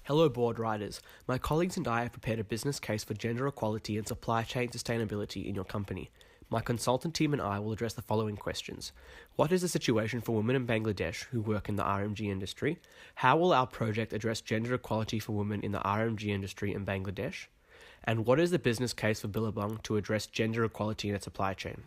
Hello board riders. My colleagues and I have prepared a business case for gender equality and supply chain sustainability in your company. My consultant team and I will address the following questions. What is the situation for women in Bangladesh who work in the RMG industry? How will our project address gender equality for women in the RMG industry in Bangladesh? And what is the business case for Billabong to address gender equality in its supply chain?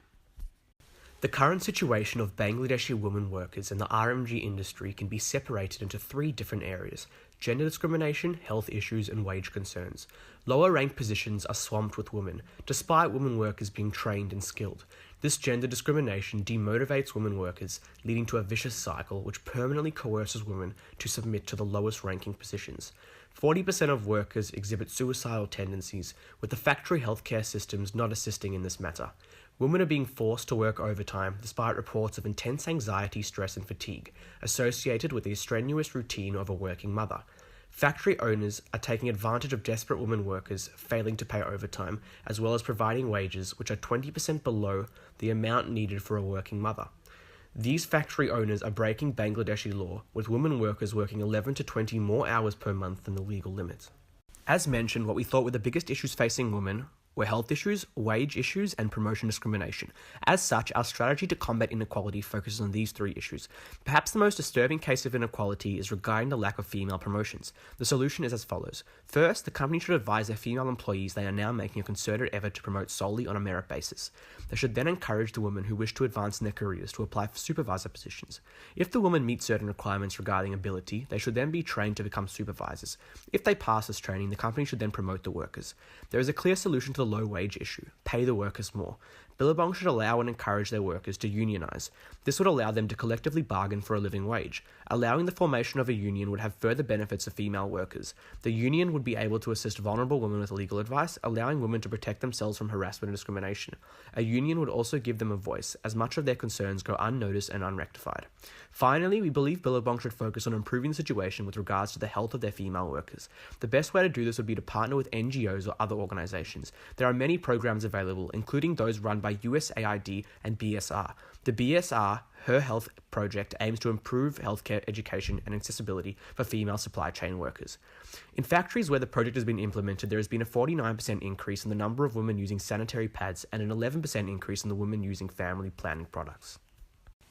The current situation of Bangladeshi women workers in the RMG industry can be separated into three different areas: gender discrimination, health issues, and wage concerns. Lower ranked positions are swamped with women, despite women workers being trained and skilled. This gender discrimination demotivates women workers, leading to a vicious cycle which permanently coerces women to submit to the lowest ranking positions. 40% of workers exhibit suicidal tendencies, with the factory healthcare systems not assisting in this matter. Women are being forced to work overtime despite reports of intense anxiety, stress, and fatigue associated with the strenuous routine of a working mother. Factory owners are taking advantage of desperate women workers, failing to pay overtime, as well as providing wages which are 20% below the amount needed for a working mother. These factory owners are breaking Bangladeshi law, with women workers working 11 to 20 more hours per month than the legal limit. As mentioned, what we thought were the biggest issues facing women were health issues, wage issues, and promotion discrimination. As such, our strategy to combat inequality focuses on these three issues. Perhaps the most disturbing case of inequality is regarding the lack of female promotions. The solution is as follows. First, the company should advise their female employees they are now making a concerted effort to promote solely on a merit basis. They should then encourage the women who wish to advance in their careers to apply for supervisor positions. If the women meet certain requirements regarding ability, they should then be trained to become supervisors. If they pass this training, the company should then promote the workers. There is a clear solution to the low wage issue: pay the workers more. Billabong should allow and encourage their workers to unionize. This would allow them to collectively bargain for a living wage. Allowing the formation of a union would have further benefits for female workers. The union would be able to assist vulnerable women with legal advice, allowing women to protect themselves from harassment and discrimination. A union would also give them a voice, as much of their concerns go unnoticed and unrectified. Finally, we believe Billabong should focus on improving the situation with regards to the health of their female workers. The best way to do this would be to partner with NGOs or other organizations. There are many programs available, including those run by USAID and BSR. The BSR Her Health project aims to improve healthcare education and accessibility for female supply chain workers. In factories where the project has been implemented, there has been a 49% increase in the number of women using sanitary pads and an 11% increase in the women using family planning products.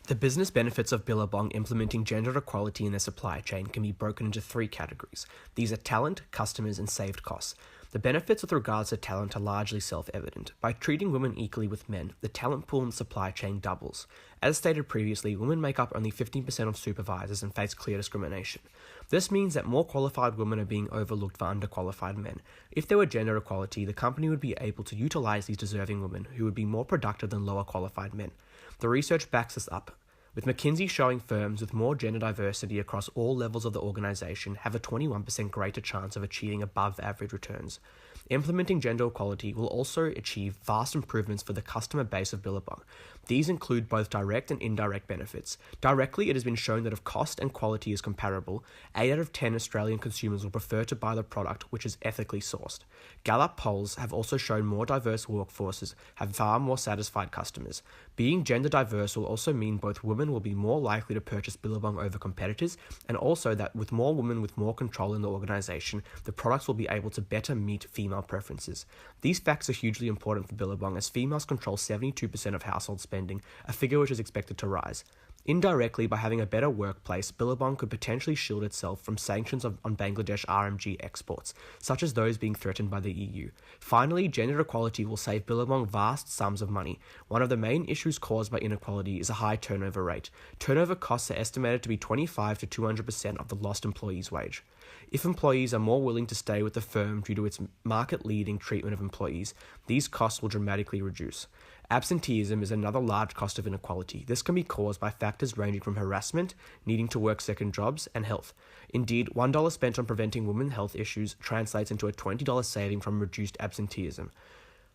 The business benefits of Billabong implementing gender equality in their supply chain can be broken into three categories. These are talent, customers, and saved costs. The benefits with regards to talent are largely self-evident. By treating women equally with men, the talent pool in the supply chain doubles. As stated previously, women make up only 15% of supervisors and face clear discrimination. This means that more qualified women are being overlooked for underqualified men. If there were gender equality, the company would be able to utilize these deserving women who would be more productive than lower qualified men. The research backs this up, with McKinsey showing firms with more gender diversity across all levels of the organization have a 21% greater chance of achieving above average returns. Implementing gender equality will also achieve vast improvements for the customer base of Billabong. These include both direct and indirect benefits. Directly, it has been shown that if cost and quality is comparable, 8 out of 10 Australian consumers will prefer to buy the product which is ethically sourced. Gallup polls have also shown more diverse workforces have far more satisfied customers. Being gender diverse will also mean both women will be more likely to purchase Billabong over competitors, and also that with more women with more control in the organization, the products will be able to better meet female preferences. These facts are hugely important for Billabong, as females control 72% of household spending, a figure which is expected to rise. Indirectly, by having a better workplace, Billabong could potentially shield itself from sanctions on Bangladesh RMG exports, such as those being threatened by the EU. Finally, gender equality will save Billabong vast sums of money. One of the main issues caused by inequality is a high turnover rate. Turnover costs are estimated to be 25 to 200% of the lost employee's wage. If employees are more willing to stay with the firm due to its market-leading treatment of employees, these costs will dramatically reduce. Absenteeism is another large cost of inequality. This can be caused by factors ranging from harassment, needing to work second jobs, and health. Indeed, $1 spent on preventing women's health issues translates into a $20 saving from reduced absenteeism.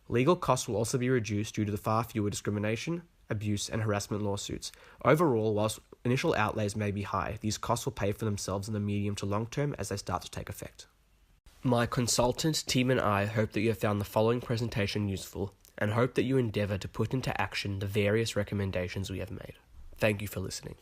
Legal costs will also be reduced due to the far fewer discrimination, abuse, and harassment lawsuits. Overall, whilst initial outlays may be high, these costs will pay for themselves in the medium to long term as they start to take effect. My consultant, team, and I hope that you have found the following presentation useful, and hope that you endeavour to put into action the various recommendations we have made. Thank you for listening.